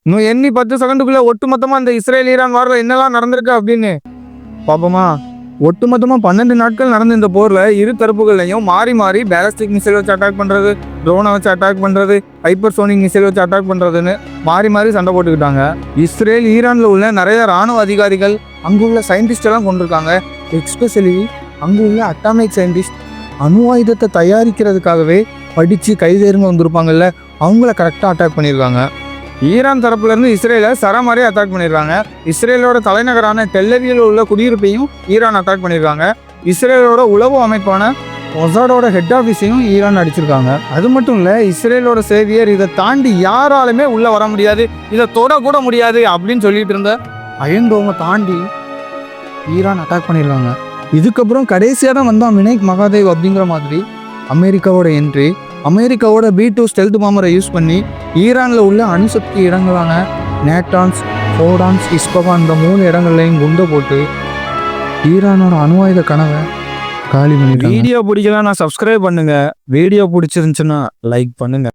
இன்னும் எண்ணி 10 செகண்டுக்குள்ள ஒட்டுமொத்தமா இந்த இஸ்ரேல் ஈரான் வாரில் என்னெல்லாம் நடந்திருக்கு அப்படின்னு பாப்போமா? ஒட்டுமொத்தமா 12 நாட்கள் நடந்த இந்த போர்ல இரு தரப்புகளையும் மாறி மாறி பேலஸ்டிக் மிசைல் வச்சு அட்டாக் பண்றது, ட்ரோனை வச்சு அட்டாக் பண்றது, ஹைப்பர்சோனிக் மிசைல் வச்சு அட்டாக் பண்றதுன்னு மாறி மாறி சண்டை போட்டுக்கிட்டாங்க. இஸ்ரேல் ஈரான்ல உள்ள நிறைய ராணுவ அதிகாரிகள் அங்குள்ள சயின்டிஸ்ட் எல்லாம் கொண்டிருக்காங்க. எஸ்பெஷலி அங்குள்ள அட்டாமிக் சயின்டிஸ்ட் அணு ஆயுதத்தை தயாரிக்கிறதுக்காகவே படிச்சு கைதேர்ந்து வந்திருப்பாங்கல்ல, அவங்கள கரெக்டாக அட்டாக் பண்ணியிருக்காங்க. ஈரான் தரப்புல இருந்து இஸ்ரேலை சரமாரி அட்டாக் பண்ணியிருக்காங்க. இஸ்ரேலோட தலைநகரான டெல்லவியில் உள்ள குடியிருப்பையும் ஈரான் அட்டாக் பண்ணியிருக்காங்க. இஸ்ரேலோட உளவு அமைப்பான மொசாடோட ஹெட் ஆஃபீஸையும் ஈரான் அடிச்சிருக்காங்க. அது மட்டும் இல்லை, இஸ்ரேலோட சேவியர் இதை தாண்டி யாராலுமே உள்ளே வர முடியாது, இதை தொடக்கூட முடியாது அப்படின்னு சொல்லிட்டு இருந்த அயன்டோமை தாண்டி ஈரான் அட்டாக் பண்ணியிருக்காங்க. இதுக்கப்புறம் கடைசியாக தான் வந்தான் வினேக் மகாதேவ் அப்படிங்கிற மாதிரி அமெரிக்காவோட என்ட்ரி. அமெரிக்காவோட B2 ஸ்டெல்த் பாம்பரை யூஸ் பண்ணி ஈரானில் உள்ள அணுசக்தி இடங்களான நேட்டான்ஸ், ஃபோர்டான்ஸ், இஸ்பகான் இந்த 3 இடங்கள்லையும் குண்டை போட்டு ஈரானோட அணு ஆயுத கனவை காலி பண்ணிட்டாங்க. வீடியோ பிடிக்கலாம், நான் சப்ஸ்கிரைப் பண்ணுங்க. வீடியோ பிடிச்சிருந்துச்சுன்னா லைக் பண்ணுங்க.